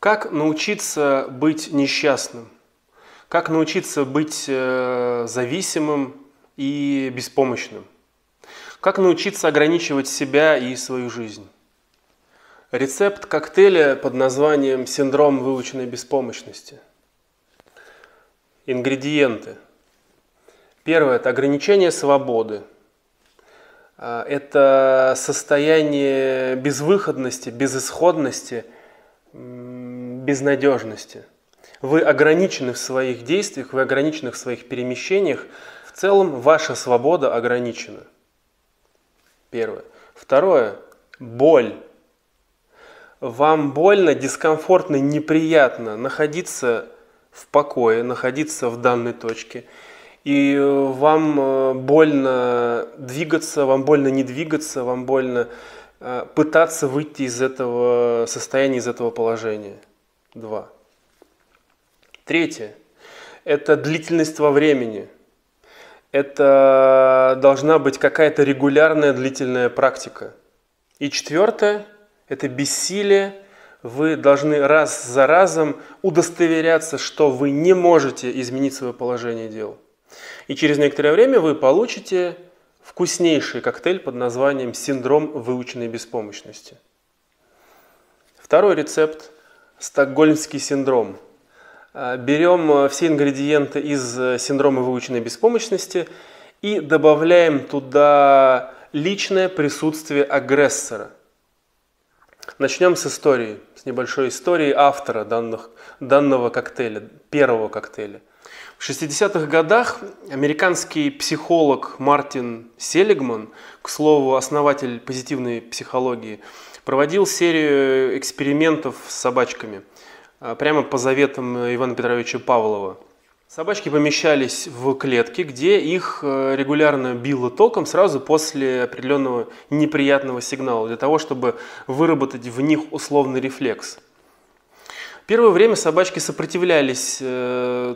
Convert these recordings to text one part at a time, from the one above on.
Как научиться быть несчастным? Как научиться быть зависимым и беспомощным? Как научиться ограничивать себя и свою жизнь? Рецепт коктейля под названием «Синдром выученной беспомощности». Ингредиенты. Первое – это ограничение свободы. Это состояние безвыходности, безысходности, безнадежности. Вы ограничены в своих действиях, вы ограничены в своих перемещениях. В целом ваша свобода ограничена. Первое. Второе – боль. Вам больно, дискомфортно, неприятно находиться в покое, находиться в данной точке. И вам больно двигаться, вам больно не двигаться, вам больно пытаться выйти из этого состояния, из этого положения. 2. Третье – это длительность во времени. Это должна быть какая-то регулярная длительная практика. И четвертое – это бессилие. Вы должны раз за разом удостоверяться, что вы не можете изменить свое положение дел. И через некоторое время вы получите вкуснейший коктейль под названием «Синдром выученной беспомощности». Второй рецепт – стокгольмский синдром. Берем все ингредиенты из синдрома выученной беспомощности и добавляем туда личное присутствие агрессора. Начнем с истории, с небольшой истории автора данного коктейля, первого коктейля. В 60-х годах американский психолог Мартин Селигман, к слову, основатель позитивной психологии, проводил серию экспериментов с собачками, прямо по заветам Ивана Петровича Павлова. Собачки помещались в клетки, где их регулярно било током сразу после определенного неприятного сигнала, для того, чтобы выработать в них условный рефлекс. Первое время собачки сопротивлялись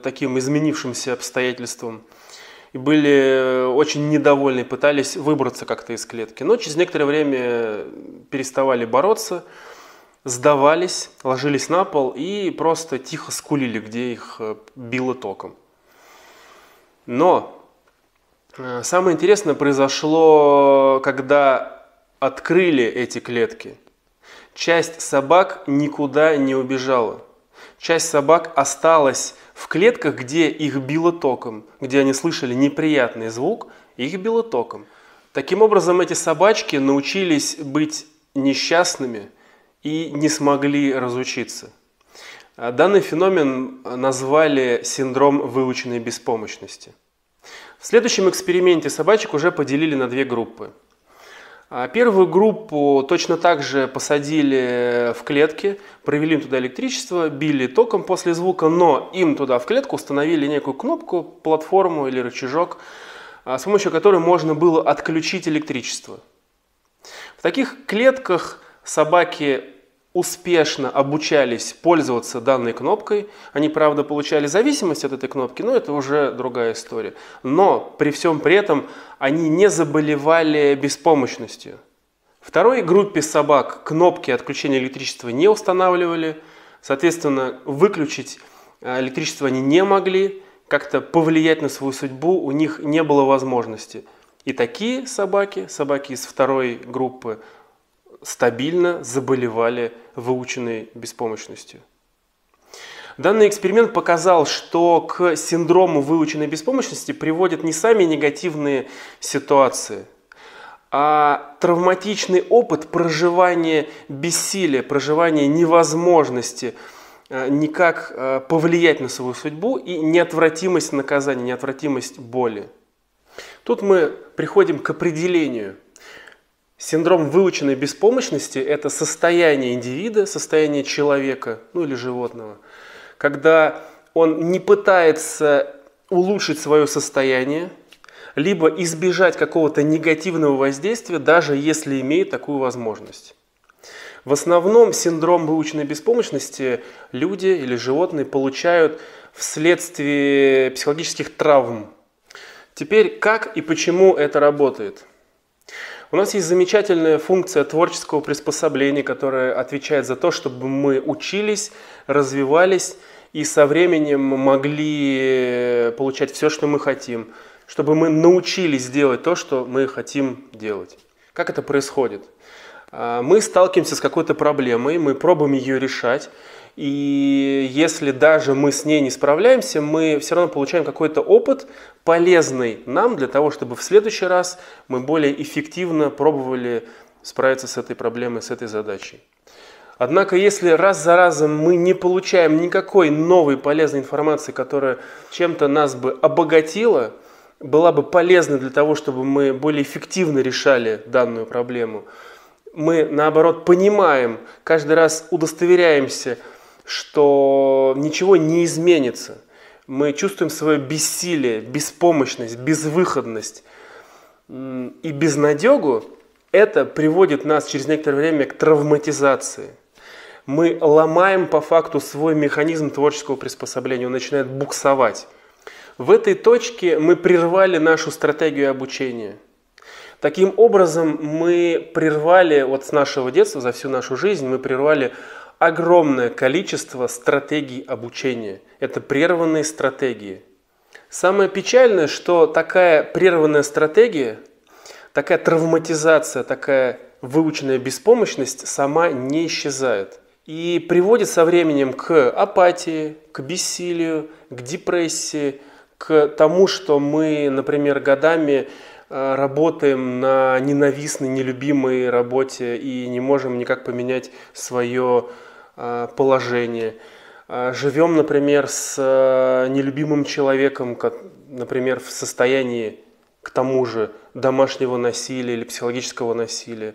таким изменившимся обстоятельствам и были очень недовольны, пытались выбраться как-то из клетки. Но через некоторое время переставали бороться, сдавались, ложились на пол и просто тихо скулили, где их било током. Но самое интересное произошло, когда открыли эти клетки. Часть собак никуда не убежала. Часть собак осталась в клетках, где их било током, где они слышали неприятный звук, их било током. Таким образом, эти собачки научились быть несчастными и не смогли разучиться. Данный феномен назвали синдром выученной беспомощности. В следующем эксперименте собачек уже поделили на две группы. Первую группу точно так же посадили в клетки, провели им туда электричество, били током после звука, но им туда в клетку установили некую кнопку, платформу или рычажок, с помощью которой можно было отключить электричество. В таких клетках собаки успешно обучались пользоваться данной кнопкой. Они, правда, получали зависимость от этой кнопки, но это уже другая история. Но при всем при этом они не заболевали беспомощностью. Второй группе собак кнопки отключения электричества не устанавливали. Соответственно, выключить электричество они не могли. Как-то повлиять на свою судьбу у них не было возможности. И такие собаки из второй группы, стабильно заболевали выученной беспомощностью. Данный эксперимент показал, что к синдрому выученной беспомощности приводят не сами негативные ситуации, а травматичный опыт проживания бессилия, проживания невозможности никак повлиять на свою судьбу и неотвратимость наказания, неотвратимость боли. Тут мы приходим к определению. Синдром выученной беспомощности – это состояние индивида, состояние человека, ну или животного, когда он не пытается улучшить свое состояние, либо избежать какого-то негативного воздействия, даже если имеет такую возможность. В основном синдром выученной беспомощности люди или животные получают вследствие психологических травм. Теперь как и почему это работает? У нас есть замечательная функция творческого приспособления, которая отвечает за то, чтобы мы учились, развивались и со временем могли получать все, что мы хотим, чтобы мы научились делать то, что мы хотим делать. Как это происходит? Мы сталкиваемся с какой-то проблемой, мы пробуем ее решать, и если даже мы с ней не справляемся, мы все равно получаем какой-то опыт, полезный нам для того, чтобы в следующий раз мы более эффективно пробовали справиться с этой проблемой, с этой задачей. Однако, если раз за разом мы не получаем никакой новой полезной информации, которая чем-то нас бы обогатила, была бы полезна для того, чтобы мы более эффективно решали данную проблему, мы, наоборот, понимаем, каждый раз удостоверяемся, что ничего не изменится. Мы чувствуем свое бессилие, беспомощность, безвыходность и безнадегу. Это приводит нас через некоторое время к травматизации. Мы ломаем по факту свой механизм творческого приспособления, он начинает буксовать. В этой точке мы прервали нашу стратегию обучения. Таким образом, мы прервали, вот с нашего детства, за всю нашу жизнь, мы прервали огромное количество стратегий обучения. Это прерванные стратегии. Самое печальное, что такая прерванная стратегия, такая травматизация, такая выученная беспомощность сама не исчезает. И приводит со временем к апатии, к бессилию, к депрессии, к тому, что мы, например, годами работаем на ненавистной, нелюбимой работе и не можем никак поменять свое положение. Живем, например, с нелюбимым человеком, например, в состоянии, к тому же, домашнего насилия или психологического насилия.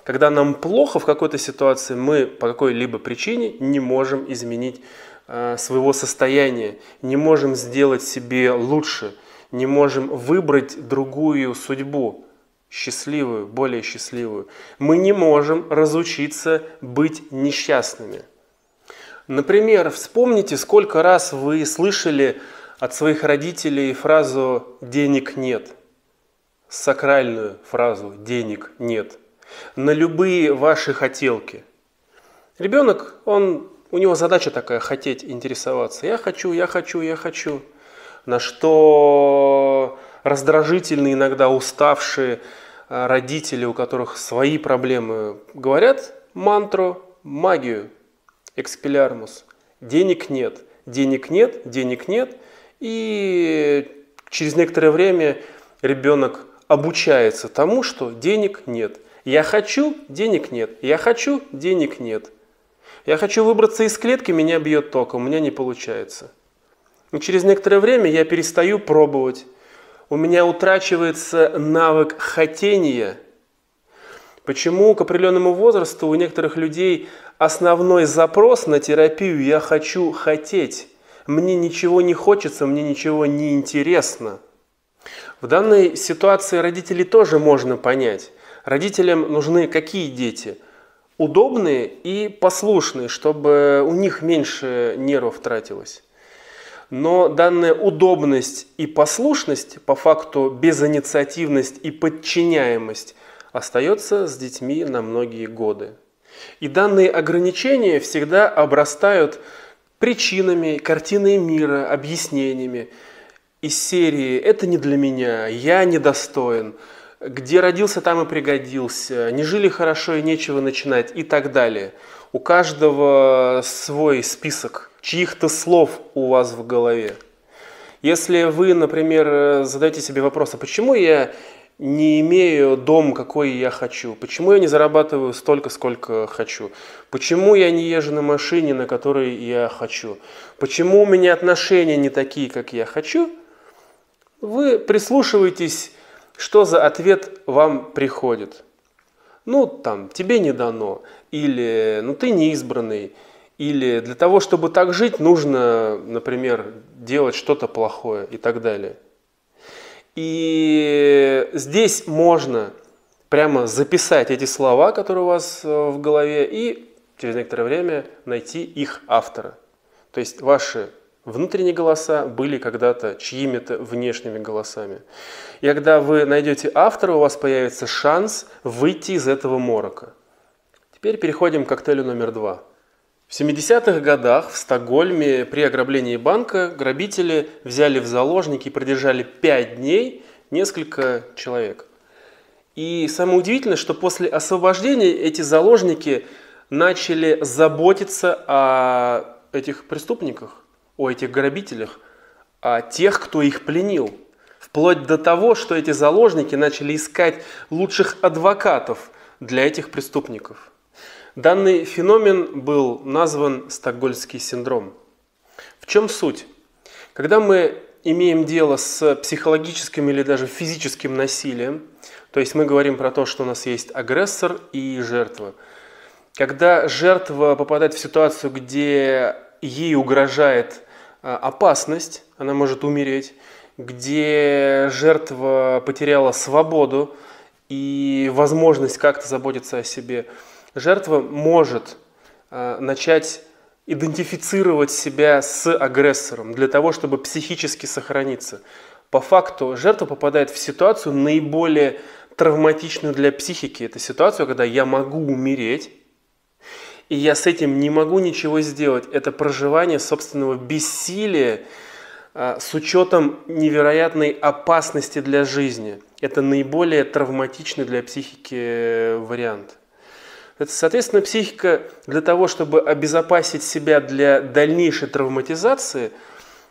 Когда нам плохо в какой-то ситуации, мы по какой-либо причине не можем изменить своего состояния, не можем сделать себе лучше, не можем выбрать другую судьбу, счастливую, более счастливую. Мы не можем разучиться быть несчастными. Например, вспомните, сколько раз вы слышали от своих родителей фразу «денег нет», сакральную фразу «денег нет», на любые ваши хотелки. Ребенок, у него задача такая – хотеть, интересоваться. Я хочу, я хочу, я хочу. На что раздражительные, иногда уставшие родители, у которых свои проблемы, говорят мантру, магию, экспеллярмус. Денег нет, денег нет, денег нет. И через некоторое время ребенок обучается тому, что денег нет. Я хочу, денег нет. Я хочу, денег нет. Я хочу выбраться из клетки, меня бьет током, у меня не получается. И через некоторое время я перестаю пробовать. У меня утрачивается навык хотения. Почему к определенному возрасту у некоторых людей основной запрос на терапию «я хочу хотеть». Мне ничего не хочется, мне ничего не интересно. В данной ситуации родителей тоже можно понять. Родителям нужны какие дети? Удобные и послушные, чтобы у них меньше нервов тратилось. Но данная удобность и послушность, по факту безинициативность и подчиняемость, остается с детьми на многие годы. И данные ограничения всегда обрастают причинами, картиной мира, объяснениями из серии «это не для меня», «я недостоин», «где родился, там и пригодился», «не жили хорошо и нечего начинать» и так далее. У каждого свой список чьих-то слов у вас в голове. Если вы, например, задаете себе вопрос, а почему я не имею дом, какой я хочу? Почему я не зарабатываю столько, сколько хочу? Почему я не езжу на машине, на которой я хочу? Почему у меня отношения не такие, как я хочу? Вы прислушиваетесь, что за ответ вам приходит. Тебе не дано, или ты не избранный, или для того, чтобы так жить, нужно, например, делать что-то плохое и так далее. И здесь можно прямо записать эти слова, которые у вас в голове, и через некоторое время найти их автора. То есть ваши Внутренние голоса были когда-то чьими-то внешними голосами. И когда вы найдете автора, у вас появится шанс выйти из этого морока. Теперь переходим к коктейлю номер 2. В 70-х годах в Стокгольме при ограблении банка грабители взяли в заложники и продержали 5 дней несколько человек. И самое удивительное, что после освобождения эти заложники начали заботиться о этих преступниках, о этих грабителях, о тех, кто их пленил. Вплоть до того, что эти заложники начали искать лучших адвокатов для этих преступников. Данный феномен был назван стокгольмский синдром. В чем суть? Когда мы имеем дело с психологическим или даже физическим насилием, то есть мы говорим про то, что у нас есть агрессор и жертва. Когда жертва попадает в ситуацию, где ей угрожает опасность, она может умереть, где жертва потеряла свободу и возможность как-то заботиться о себе, жертва может начать идентифицировать себя с агрессором для того, чтобы психически сохраниться. По факту жертва попадает в ситуацию наиболее травматичную для психики. Это ситуация, когда я могу умереть, и я с этим не могу ничего сделать. Это проживание собственного бессилия с учетом невероятной опасности для жизни. Это наиболее травматичный для психики вариант. Это, соответственно, психика для того, чтобы обезопасить себя для дальнейшей травматизации,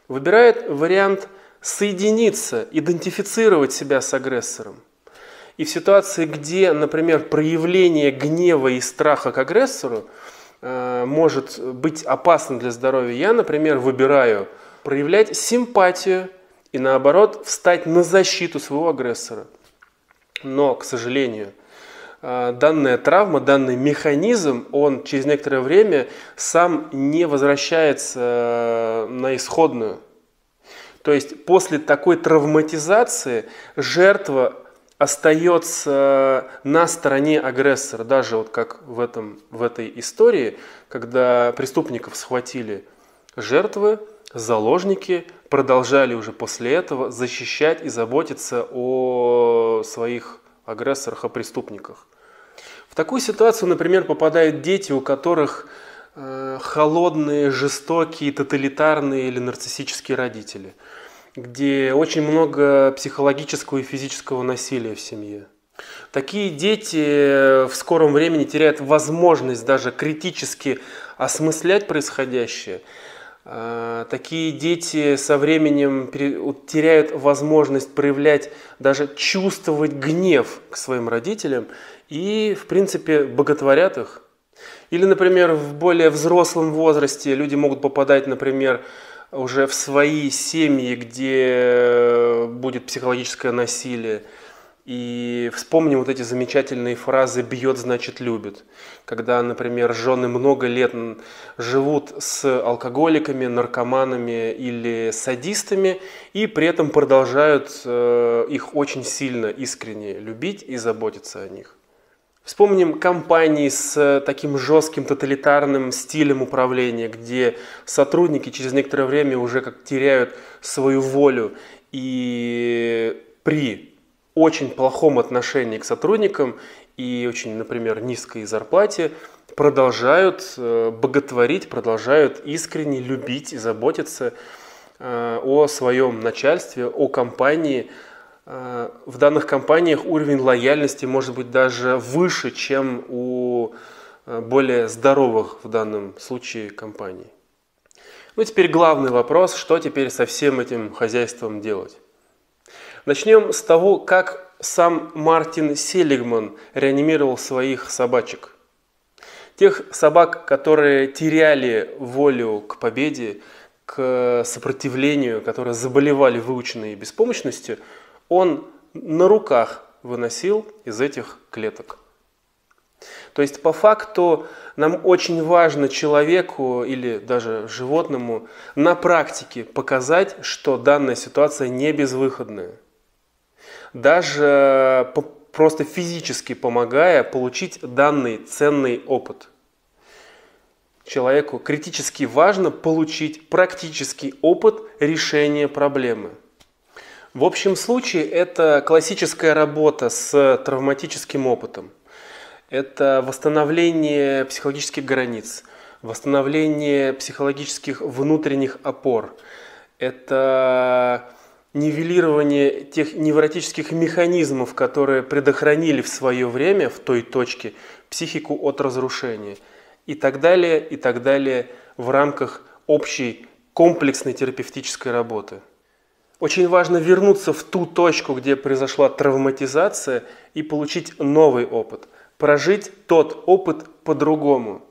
выбирает вариант соединиться, идентифицировать себя с агрессором. И в ситуации, где, например, проявление гнева и страха к агрессору может быть опасным для здоровья, я, например, выбираю проявлять симпатию и, наоборот, встать на защиту своего агрессора. Но, к сожалению, данная травма, данный механизм, он через некоторое время сам не возвращается на исходную. То есть после такой травматизации жертва остается на стороне агрессора. Даже вот как в этой истории, когда преступников схватили жертвы, заложники продолжали уже после этого защищать и заботиться о своих агрессорах, о преступниках. В такую ситуацию, например, попадают дети, у которых холодные, жестокие, тоталитарные или нарциссические родители, где очень много психологического и физического насилия в семье. Такие дети в скором времени теряют возможность даже критически осмыслять происходящее. Такие дети со временем теряют возможность проявлять, даже чувствовать гнев к своим родителям и, в принципе, боготворят их. Или, например, в более взрослом возрасте люди могут попадать, например, уже в свои семьи, где будет психологическое насилие. И вспомним вот эти замечательные фразы «бьет, значит любит». Когда, например, жены много лет живут с алкоголиками, наркоманами или садистами, и при этом продолжают их очень сильно, искренне любить и заботиться о них. Вспомним компании с таким жестким тоталитарным стилем управления, где сотрудники через некоторое время уже как теряют свою волю и при очень плохом отношении к сотрудникам и очень, например, низкой зарплате продолжают боготворить, продолжают искренне любить и заботиться о своем начальстве, о компании. В данных компаниях уровень лояльности может быть даже выше, чем у более здоровых в данном случае компаний. Ну, теперь главный вопрос, что теперь со всем этим хозяйством делать? Начнем с того, как сам Мартин Селигман реанимировал своих собачек. Тех собак, которые теряли волю к победе, к сопротивлению, которые заболевали выученной беспомощностью, он на руках выносил из этих клеток. То есть по факту нам очень важно человеку или даже животному на практике показать, что данная ситуация не безвыходная. Даже просто физически помогая получить данный ценный опыт. Человеку критически важно получить практический опыт решения проблемы. В общем случае это классическая работа с травматическим опытом. Это восстановление психологических границ, восстановление психологических внутренних опор. Это нивелирование тех невротических механизмов, которые предохранили в свое время в той точке психику от разрушения. И так далее в рамках общей комплексной терапевтической работы. Очень важно вернуться в ту точку, где произошла травматизация, и получить новый опыт. Прожить тот опыт по-другому.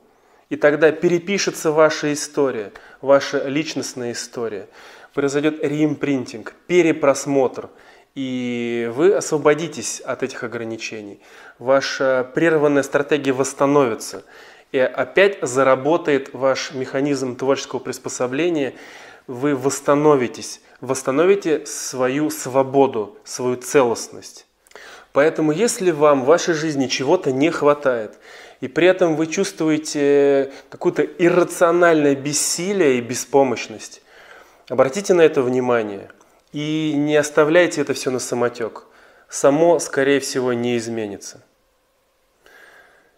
И тогда перепишется ваша история, ваша личностная история. Произойдет реимпринтинг, перепросмотр. И вы освободитесь от этих ограничений. Ваша прерванная стратегия восстановится. И опять заработает ваш механизм творческого приспособления. Вы восстановитесь, восстановите свою свободу, свою целостность. Поэтому, если вам в вашей жизни чего-то не хватает, и при этом вы чувствуете какое-то иррациональное бессилие и беспомощность, обратите на это внимание и не оставляйте это все на самотек. Само, скорее всего, не изменится.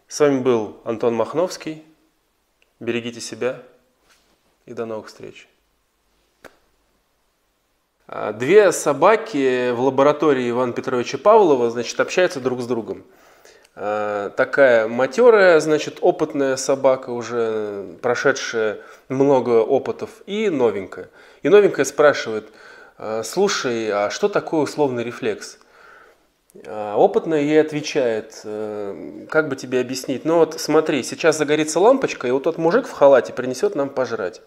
С вами был Антон Махновский. Берегите себя и до новых встреч. Две собаки в лаборатории Ивана Петровича Павлова, общаются друг с другом. Такая матерая, опытная собака, уже прошедшая много опытов, и новенькая. И новенькая спрашивает: слушай, а что такое условный рефлекс? Опытная ей отвечает: как бы тебе объяснить? Ну вот смотри, сейчас загорится лампочка, и вот тот мужик в халате принесет нам пожрать.